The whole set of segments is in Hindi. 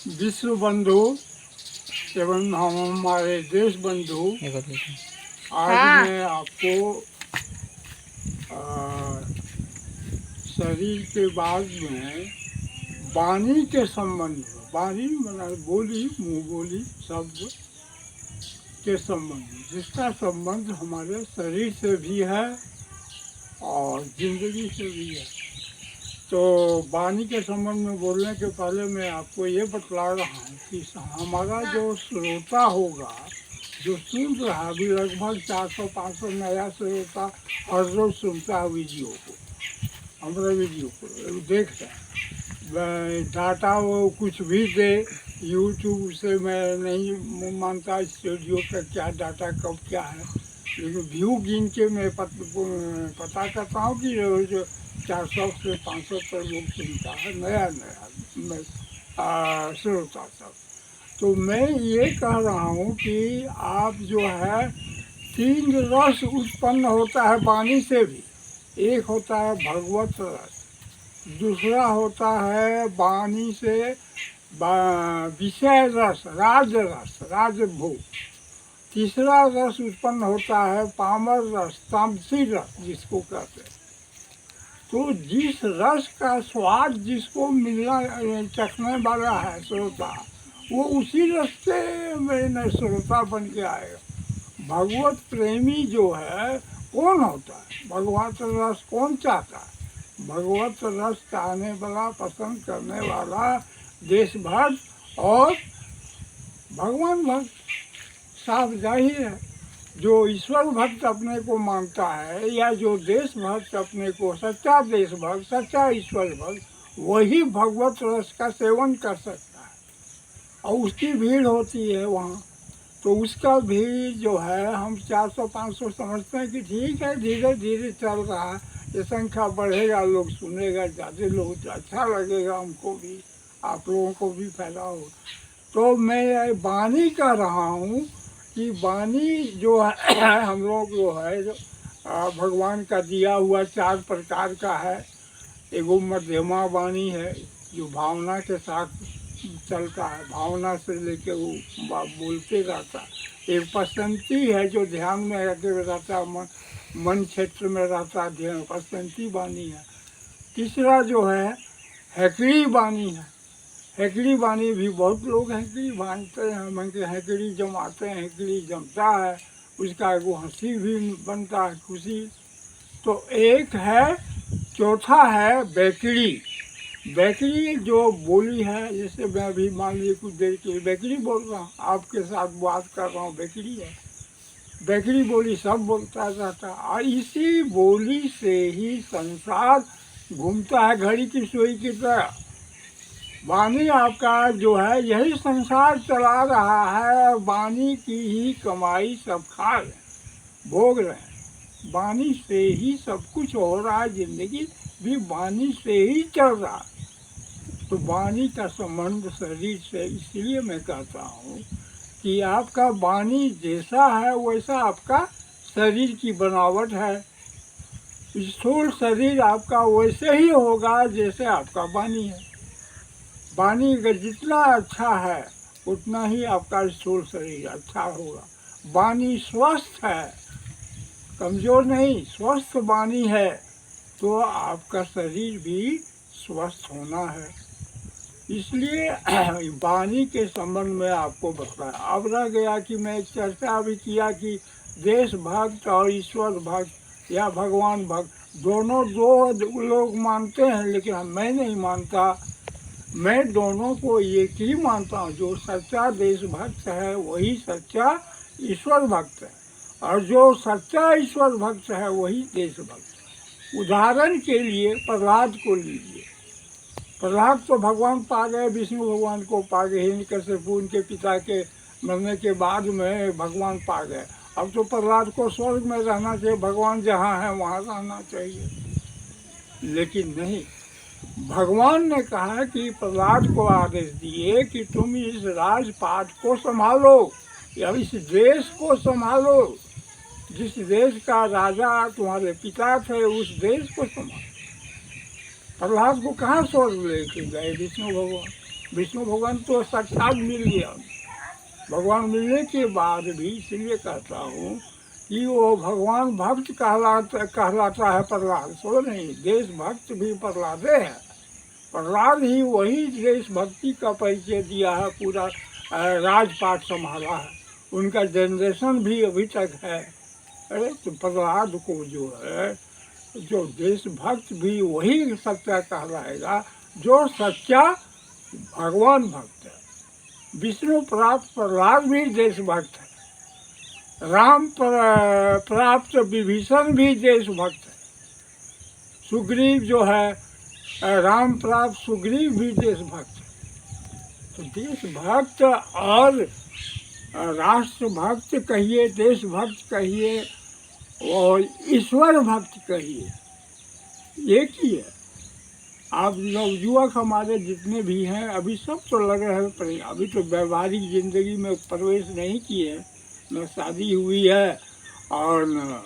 विश्व बंधु एवं हम हमारे देश बंधु, आज हाँ। मैं आपको शरीर के बाद में वाणी के संबंध में, वाणी मतलब बोली, मुंह बोली शब्द के संबंध में, जिसका संबंध हमारे शरीर से भी है और जिंदगी से भी है। तो वाणी के संबंध में बोलने के पहले मैं आपको ये बतला रहा हूँ कि हमारा जो श्रोता होगा, जो सुन रहा है, अभी लगभग 400-500 नया श्रोता हर रोज सुनता है वीडियो को, हमारा वीडियो को देख रहे हैं। डाटा वो कुछ भी दे, यूट्यूब से मैं नहीं मानता स्टूडियो का क्या डाटा कब क्या है, लेकिन व्यू गिन के मैं पता करता हूँ कि रोज 400 से 500 तक लोग सुनता है नया श्रोता सब। तो मैं ये कह रहा हूँ कि आप जो है 3 रस उत्पन्न होता है वाणी से भी। एक होता है भगवत रस, दूसरा होता है वाणी से विषय रस, राज रस, राजभोग। तीसरा रस उत्पन्न होता है पामर रस, तामसी रस जिसको कहते हैं। तो जिस रस का स्वाद जिसको मिलना चखने वाला है श्रोता, वो उसी रस से मैंने श्रोता बन के आएगा। भगवत प्रेमी जो है कौन होता है, भगवत रस कौन चाहता है? भगवत रस चाहने वाला, पसंद करने वाला देशभक्त और भगवान भक्त, साफ जाहिर है। जो ईश्वर भक्त अपने को मानता है या जो देशभक्त अपने को सच्चा देशभक्त, सच्चा ईश्वर भक्त, वही भगवत रस का सेवन कर सकता है। और उसकी भीड़ होती है वहाँ, तो उसका भी जो है हम 400-500 समझते हैं कि ठीक है, धीरे धीरे चल रहा है, ये संख्या बढ़ेगा, लोग सुनेगा, ज़्यादा लोग तो अच्छा लगेगा, हमको भी, आप लोगों को भी फायदा होगा। तो मैं वाणी कह रहा हूँ कि वाणी जो है हम लोग जो है भगवान का दिया हुआ 4 प्रकार का है। एगो मध्यमा वाणी है जो भावना के साथ चलता है, भावना से लेके वो बोलते रहता है। एक पसंती है जो ध्यान में रहता है, मन क्षेत्र में रहता है, ध्यान पसंती वाणी है। तीसरा जो है हैकड़ी वाणी है। हैकड़ी वाणी भी बहुत लोग हैकड़ी बांधते हैं, मन के हैकड़ी जमाते हैं, हैकड़ी जमता है, उसका वो हंसी भी बनता है, खुशी। तो एक है, चौथा है बैकड़ी। बैकड़ी जो बोली है, जैसे मैं अभी मान लीजिए कुछ देर के लिए बैकड़ी बोल रहा हूँ, आपके साथ बात कर रहा हूँ, बैकड़ी है। बैकड़ी बोली सब बोलता रहता है, और इसी बोली से ही संसार घूमता है घड़ी की सुई की तरह। वाणी आपका जो है यही संसार चला रहा है, वाणी की ही कमाई सब खा रहे हैं, भोग रहे हैं। वाणी से ही सब कुछ हो रहा है, जिंदगी भी वाणी से ही चल रहा है। तो वाणी का संबंध शरीर से, इसलिए मैं कहता हूँ कि आपका वाणी जैसा है वैसा आपका शरीर की बनावट है। स्थूल शरीर आपका वैसे ही होगा जैसे आपका वाणी है। वाणी अगर जितना अच्छा है उतना ही आपका स्थूल शरीर अच्छा होगा। वाणी स्वस्थ है, कमजोर नहीं, स्वस्थ वाणी है, तो आपका शरीर भी स्वस्थ होना है। इसलिए वाणी के संबंध में आपको बताया। अब रह गया कि मैं चर्चा भी किया कि देशभक्त और ईश्वर भक्त या भगवान भक्त दोनों दो लोग मानते हैं, लेकिन मैं नहीं मानता। मैं दोनों को एक ही मानता हूँ। जो सच्चा देशभक्त है वही सच्चा ईश्वर भक्त है, और जो सच्चा ईश्वर भक्त है वही देशभक्त। उदाहरण के लिए प्रहलाद को लीजिए। प्रहलाद तो भगवान पा गए, विष्णु भगवान को पा गए, हिरण्यकश्यप उनके पिता के मरने के बाद में भगवान पा गए। अब तो प्रहलाद को स्वर्ग में रहना चाहिए, भगवान जहाँ है वहाँ रहना चाहिए। लेकिन नहीं, भगवान ने कहा कि प्रहलाद को आदेश दिए कि तुम इस राजपाट को संभालो या इस देश को संभालो, जिस देश का राजा तुम्हारे पिता थे उस देश को संभालो। प्रहलाद को कहाँ स्वर्ग लेके गए विष्णु भगवान? विष्णु भगवान तो साक्षात मिल गया। भगवान मिलने के बाद भी इसलिए कहता हूँ कि वो भगवान भक्त कहलाता है प्रहलाद, सो नहीं, देशभक्त भी प्रहलादे है। प्रहलाद ही वही देशभक्ति का परिचय दिया है, पूरा राजपाट संभाला है, उनका जनरेशन भी अभी तक है। अरे तो प्रहलाद को जो है, जो देशभक्त भी वही सच्चा कहलाएगा जो सच्चा भगवान भक्त है। विष्णु प्राप्त प्रहलाद भी देशभक्त है, राम प्राप्त विभीषण भी देशभक्त है, सुग्रीव जो है, राम प्राप्त सुग्रीव भी देशभक्त है। तो देशभक्त और राष्ट्रभक्त कहिए, देशभक्त कहिए और ईश्वर भक्त कहिए, एक ही है। आप नवयुवक हमारे जितने भी हैं अभी सब तो लगे हैं, अभी तो व्यवहारिक ज़िंदगी में प्रवेश नहीं किए, न शादी हुई है और न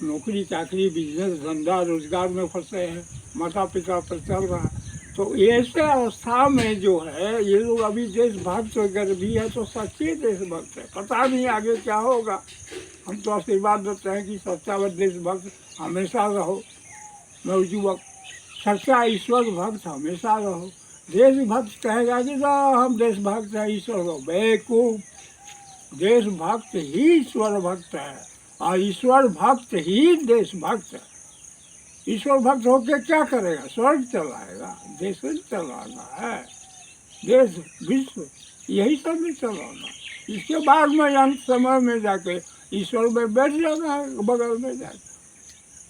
नौकरी चाकरी बिजनेस धंधा रोजगार में फंसे हैं, माता पिता पर चल रहा। तो ऐसे अवस्था में जो है ये लोग अभी देशभक्त अगर भी है तो सच्चे देशभक्त है। पता नहीं आगे क्या होगा, हम तो आशीर्वाद देते हैं कि सच्चा देशभक्त हमेशा रहो, नवयुवक सच्चा ईश्वर भक्त हमेशा रहो। देशभक्त कहेगा कि ना हम देशभक्त हैं, ईश्वर रहो, बेवकूफ। देशभक्त ही ईश्वर भक्त है और ईश्वर भक्त ही देशभक्त है। ईश्वर भक्त होकर क्या करेगा? स्वर्ग चलाएगा, देश चलाना है, देश विश्व यही सब भी चलाना। इसके बाद में अंत समय में जाके ईश्वर में बैठ जाना है बगल में जाके।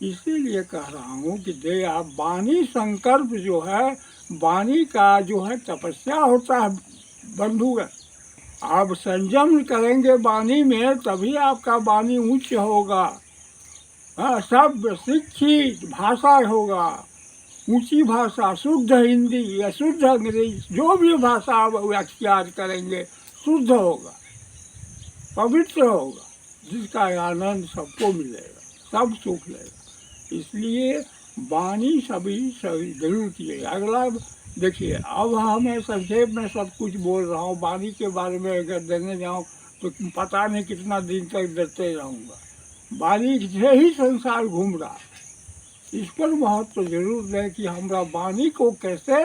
इसीलिए कह रहा हूँ कि दे आप वाणी संकल्प जो है, वाणी का जो है तपस्या होता है बंधुगण। आप संयम करेंगे वाणी में तभी आपका वाणी उच्च होगा। हाँ, सब शिक्षित भाषा होगा, ऊंची भाषा, शुद्ध हिंदी या शुद्ध अंग्रेजी, जो भी भाषा आप अख्तियार करेंगे शुद्ध होगा, पवित्र होगा, जिसका आनंद सबको मिलेगा, सब सुख लेगा। इसलिए वाणी सभी जरूर किए। अगला देखिए, अब हमें संक्षेप में सब कुछ बोल रहा हूँ, वाणी के बारे में अगर देने जाऊँ तो पता नहीं कितना दिन तक देते रहूँगा। वाणी से ही संसार घूम रहा, इस पर महत्व जरूर दें कि हमारा वाणी को कैसे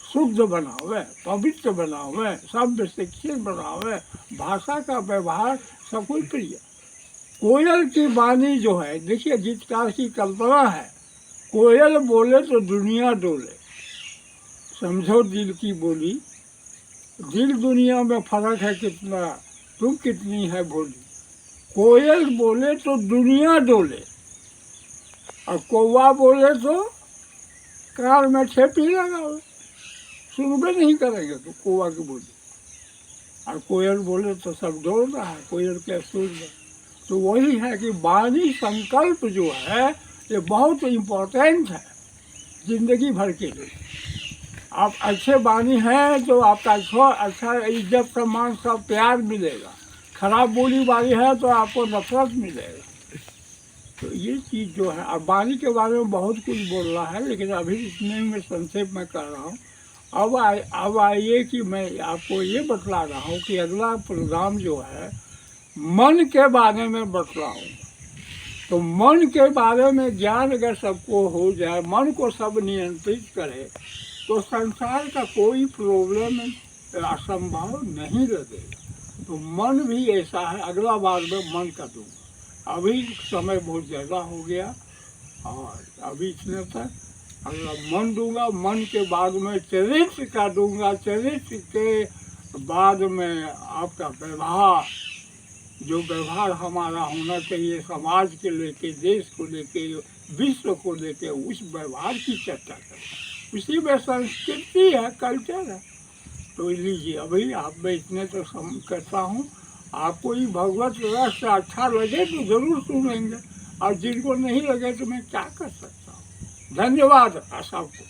शुद्ध बनावे, पवित्र बनावे, शब्द शिक्षित बनावे, भाषा का व्यवहार सबको प्रिय। कोयल की वाणी जो है, देखिए जिस तरह की कल्पना है, कोयल बोले तो दुनिया डोले। समझो दिल की बोली, दिल दुनिया में फर्क है कितना, तुम कितनी है बोली। कोयल बोले तो दुनिया डोले और कौवा बोले तो कार में छेपी लगावे, सुनबे नहीं करेंगे तो कौवा की बोली। और कोयल बोले तो सब डोल रहा है, कोयल क्या सुन रहे। तो वही है कि वाणी संकल्प जो है ये बहुत इम्पोर्टेंट है जिंदगी भर के लिए। आप अच्छे वाणी हैं तो आपका अच्छा इज्जत सम्मान सब प्यार मिलेगा, खराब बोली वाली है तो आपको नफरत मिलेगा। तो ये चीज़ जो है, अब वाणी के बारे में बहुत कुछ बोल रहा है लेकिन अभी इतने में संक्षेप में कर रहा हूँ। अब आइए कि मैं आपको ये बतला रहा हूँ कि अगला प्रोग्राम जो है मन के बारे में बतलाऊँ। तो मन के बारे में ज्ञान अगर सबको हो जाए, मन को सब नियंत्रित करे तो संसार का कोई प्रॉब्लम असंभव नहीं लगेगा। तो मन भी ऐसा है, अगला बार में मन का दूंगा। अभी समय बहुत ज़्यादा हो गया और अभी इतने तक अगला मन दूंगा। मन के बाद में चरित्र का दूंगा, चरित्र के बाद में आपका व्यवहार, जो व्यवहार हमारा होना चाहिए समाज के लेके, देश को लेके, विश्व को लेके, उस व्यवहार की चर्चा करें। उसी में संस्कृति है, कल्चर है। तो लीजिए, अभी आप मैं इतने तो करता हूँ। आपको ये भगवत रस अच्छा लगे तो ज़रूर सुनेंगे और जिनको नहीं लगे तो मैं क्या कर सकता हूँ। धन्यवाद सबको।